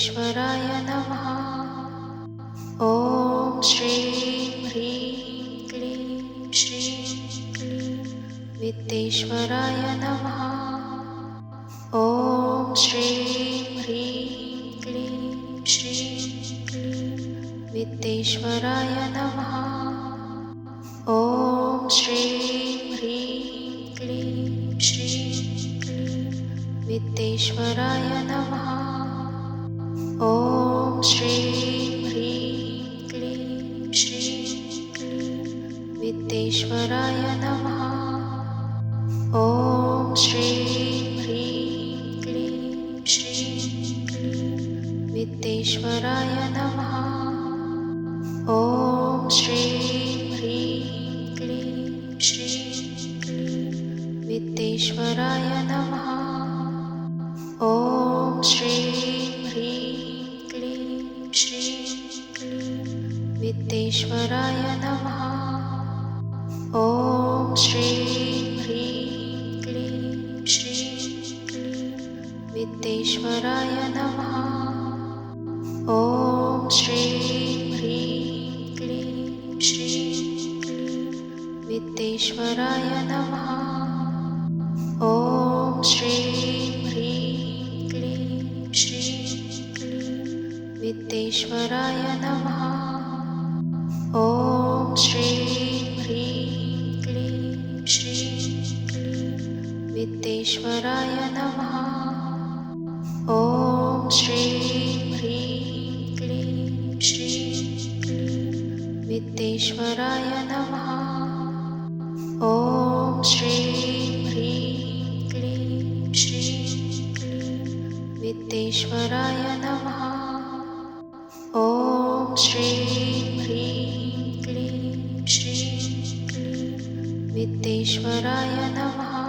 वित्तेश्वराय नमः। ॐ श्रीं ह्रीं क्लीं श्रीं क्लीं वित्तेश्वराय नमः। ॐ श्रीं ह्रीं क्लीं श्रीं क्लीं वित्तेश्वराय नमः। ॐ श्रीं ह्रीं क्लीं श्रीं क्लीं वित्तेश्वराय नमः। ॐ श्रीं ह्रीं क्लीं श्रीं क्लीं वित्तेश्वराय नमः। ॐ श्रीं ह्रीं क्लीं श्रीं क्लीं वित्तेश्वराय नमः। ॐ श्रीं ह्रीं क्लीं श्रीं क्लीं वित्तेश्वराय नमः। ॐ श्रीं ह्रीं क्लीं श्रीं क्लीं वित्तेश्वराय नमः। ॐ श्रीं ह्रीं क्लीं श्रीं क्लीं वित्तेश्वराय नमः। ॐ श्रीं ह्रीं क्लीं श्रीं क्लीं वित्तेश्वराय नमः। ॐ श्रीं ह्रीं क्लीं श्रीं क्लीं वित्तेश्वराय नमः। ॐ श्रीं ह्रीं क्लीं श्रीं क्लीं वित्तेश्वराय नमः। ॐ श्रीं ह्रीं क्लीं श्रीं क्लीं वित्तेश्वराय नमः। ॐ श्रीं ह्रीं क्लीं श्रीं क्लीं वित्तेश्वराय नमः। ॐ श्रीं ह्रीं क्लीं श्रीं क्लीं वित्तेश्वराय नमः।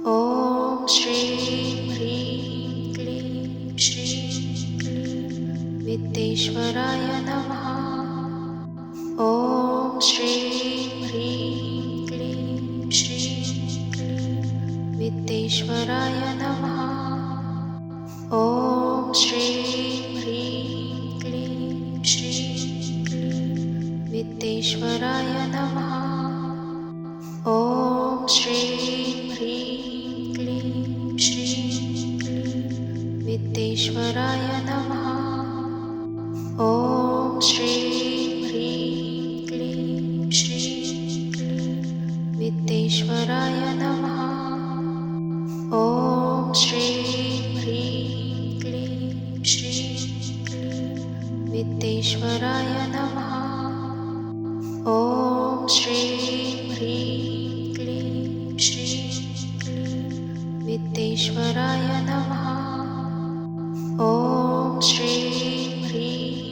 ॐ श्रीं ह्रीं क्लीं श्रीं क्लीं वित्तेश्वराय नमः। ॐ श्रीं ह्रीं क्लीं श्रीं क्लीं वित्तेश्वराय नमः। ॐ श्रीं ह्रीं क्लीं श्रीं क्लीं वित्तेश्वराय नमः। ॐ श्रीं ह्रीं क्लीं श्रीं क्लीं वित्तेश्वराय नमः। ॐ श्रीं ह्रीं क्लीं श्रीं क्लीं वित्तेश्वराय नमः। ॐ श्रीं ह्रीं क्लीं श्रीं क्लीं वित्तेश्वराय नमः। ॐ श्रीं ह्रीं क्लीं श्रीं क्लीं वित्तेश्वराय नमः। ॐ श्रीं ह्रीं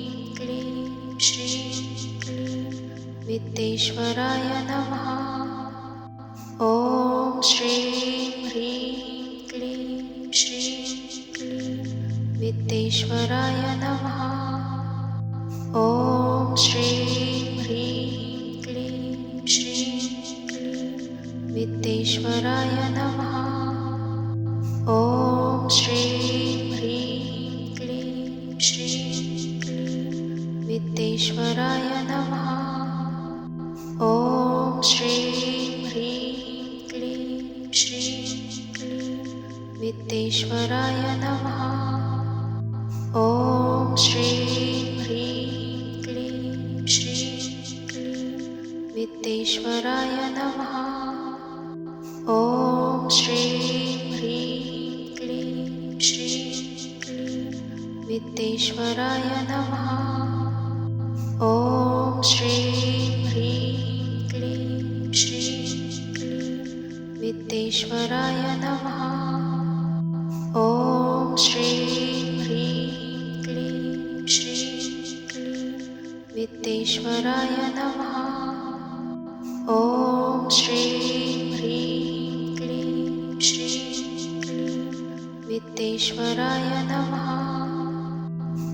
क्लीं श्रीं क्लीं वित्तेश्वराय नमः। ॐ श्रीं ह्रीं क्लीं श्रीं क्लीं वित्तेश्वराय नमः। ॐ श्रीं ह्रीं क्लीं श्रीं क्लीं वित्तेश्वराय नमः। ॐ श्रीं ह्रीं क्लीं श्रीं क्लीं वित्तेश्वराय नमः। ॐ श्रीं ह्रीं क्लीं श्रीं क्लीं वित्तेश्वराय नमः। ॐ श्रीं ह्रीं क्लीं श्रीं क्लीं वित्तेश्वराय नमः। ॐ श्रीं ह्रीं क्लीं श्रीं क्लीं वित्तेश्वराय नमः। ॐ श्रीं ह्रीं क्लीं श्रीं क्लीं वित्तेश्वराय नमः। ॐ श्रीं ह्रीं क्लीं श्रीं क्लीं वित्तेश्वराय नमः। ॐ श्रीं ह्रीं क्लीं श्रीं क्लीं वित्तेश्वराय नमः।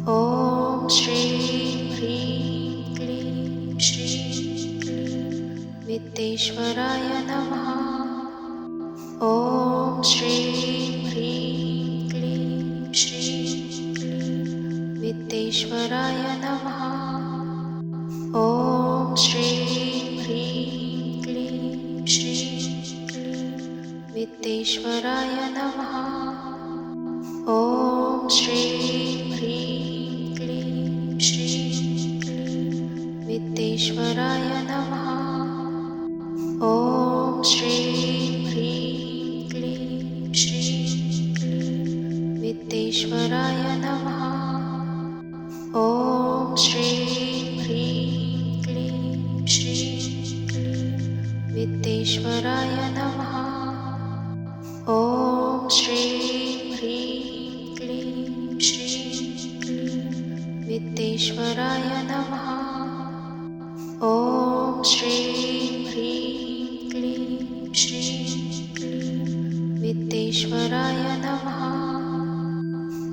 ॐ श्रीं ह्रीं क्लीं श्रीं क्लीं वित्तेश्वराय नमः। ॐ श्रीं ह्रीं क्लीं श्रीं क्लीं वित्तेश्वराय नमः। ॐ श्रीं ह्रीं क्लीं श्रीं क्लीं वित्तेश्वराय नमः। ॐ श्रीं ह्रीं क्लीं श्रीं क्लीं वित्तेश्वराय नमः। ॐ श्रीं ह्रीं क्लीं श्रीं क्लीं वित्तेश्वराय नमः। ॐ श्रीं ह्रीं क्लीं श्रीं क्लीं वित्तेश्वराय नमः। ॐ श्रीं ह्रीं क्लीं श्रीं क्लीं वित्तेश्वराय नमः। ॐ श्रीं ह्रीं क्लीं श्रीं क्लीं वित्तेश्वराय नमः।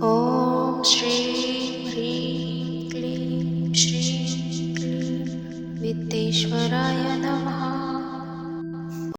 ॐ श्रीं ह्रीं क्लीं श्रीं क्लीं वित्तेश्वराय नमः।